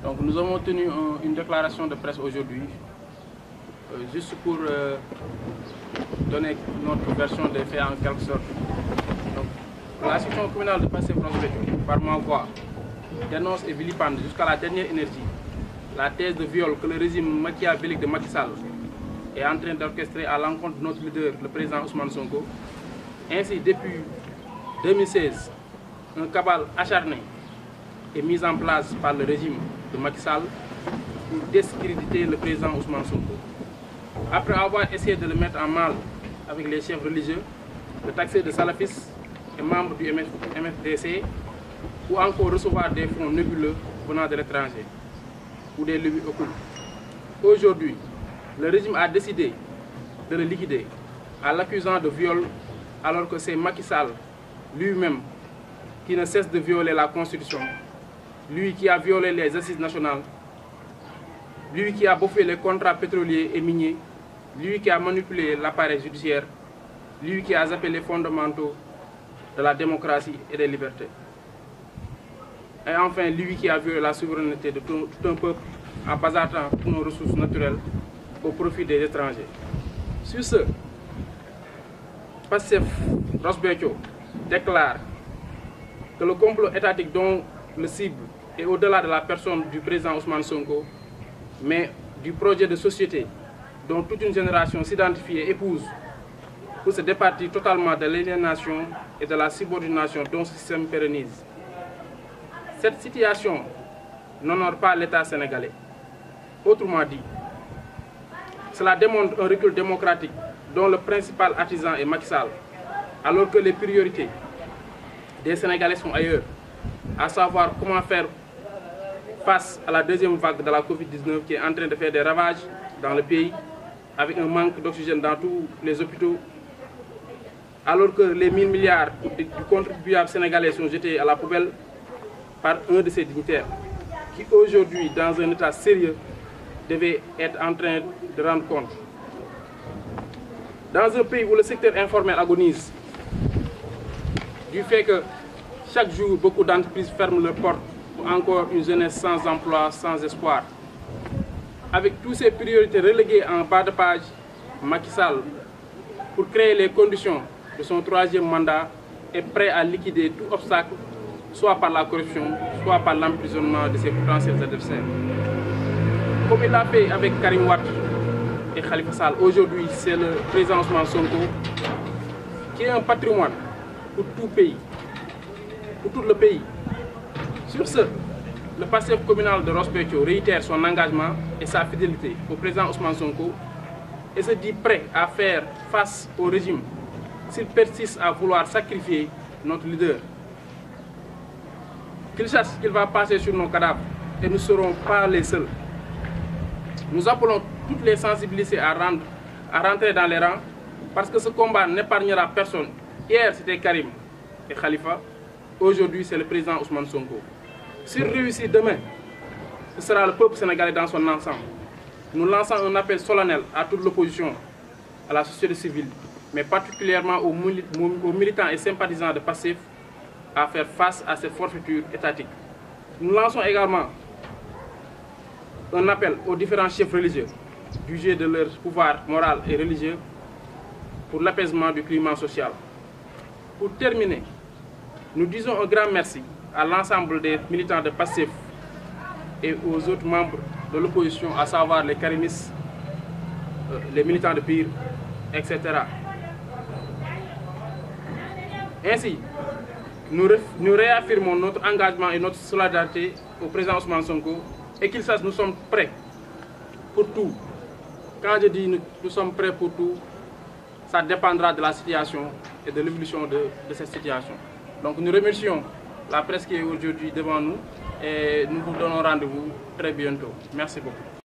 Donc nous avons tenu une déclaration de presse aujourd'hui, juste pour donner notre version des faits en quelque sorte. Donc, la section communale de Pastef-Ross-Béthio, par ma voix, dénonce et vilipende jusqu'à la dernière énergie la thèse de viol que le régime machiavélique de Macky Sall est en train d'orchestrer à l'encontre de notre leader, le président Ousmane Sonko. Ainsi, depuis 2016, un cabale acharné est mis en place par le régime de Macky Sall pour discréditer le président Ousmane Sonko. Après avoir essayé de le mettre en mal avec les chefs religieux, le taxer de salafistes et membres du MFDC, ou encore recevoir des fonds nébuleux venant de l'étranger ou des lobbies occultes. Aujourd'hui, le régime a décidé de le liquider en l'accusant de viol, alors que c'est Macky Sall lui-même qui ne cesse de violer la Constitution, lui qui a violé les assises nationales, lui qui a bouffé les contrats pétroliers et miniers, lui qui a manipulé l'appareil judiciaire, lui qui a zappé les fondamentaux de la démocratie et des libertés. Et enfin, lui qui a violé la souveraineté de tout un peuple en basatant toutes nos ressources naturelles au profit des étrangers. Sur ce, Pastef-Ross-Béthio déclare que le complot étatique dont le cible est au-delà de la personne du président Ousmane Sonko, mais du projet de société dont toute une génération s'identifie et épouse pour se départir totalement de l'aliénation et de la subordination dont ce système pérennise. Cette situation n'honore pas l'État sénégalais. Autrement dit, cela démontre un recul démocratique dont le principal artisan est Macky Sall, alors que les priorités des Sénégalais sont ailleurs, à savoir comment faire face à la deuxième vague de la Covid-19 qui est en train de faire des ravages dans le pays, avec un manque d'oxygène dans tous les hôpitaux, alors que les 1000 milliards du contribuable sénégalais sont jetés à la poubelle par un de ses dignitaires, qui aujourd'hui, dans un état sérieux, devait être en train de rendre compte. Dans un pays où le secteur informel agonise, du fait que chaque jour, beaucoup d'entreprises ferment leurs portes pour encore une jeunesse sans emploi, sans espoir. Avec toutes ces priorités reléguées en bas de page, Macky Sall, pour créer les conditions de son troisième mandat, est prêt à liquider tout obstacle, soit par la corruption, soit par l'emprisonnement de ses potentiels adversaires. Comme il l'a fait avec Karim Wade et Khalifa Sall, aujourd'hui c'est le président Ousmane Sonko qui est un patrimoine pour tout pays, pour tout le pays. Sur ce, le Pastef communal de Ross-Béthio réitère son engagement et sa fidélité au président Ousmane Sonko et se dit prêt à faire face au régime s'il persiste à vouloir sacrifier notre leader. Qu'il sache qu'il va passer sur nos cadavres et nous ne serons pas les seuls. Nous appelons toutes les sensibilités à rentrer dans les rangs parce que ce combat n'épargnera personne. Hier c'était Karim et Khalifa, aujourd'hui c'est le président Ousmane Sonko. S'il réussit demain, ce sera le peuple sénégalais dans son ensemble. Nous lançons un appel solennel à toute l'opposition, à la société civile, mais particulièrement aux militants et sympathisants de Pastef à faire face à cette forfaiture étatique. Nous lançons également un appel aux différents chefs religieux d'user de leur pouvoir moral et religieux pour l'apaisement du climat social. Pour terminer, nous disons un grand merci à l'ensemble des militants de Pastef et aux autres membres de l'opposition, à savoir les karimistes, les militants de PUR, etc. Ainsi, nous réaffirmons notre engagement et notre solidarité au président Ousmane Sonko et qu'il sache nous sommes prêts pour tout. Quand je dis nous sommes prêts pour tout, ça dépendra de la situation et de l'évolution de cette situation. Donc nous remercions la presse qui est aujourd'hui devant nous et nous vous donnons rendez-vous très bientôt. Merci beaucoup.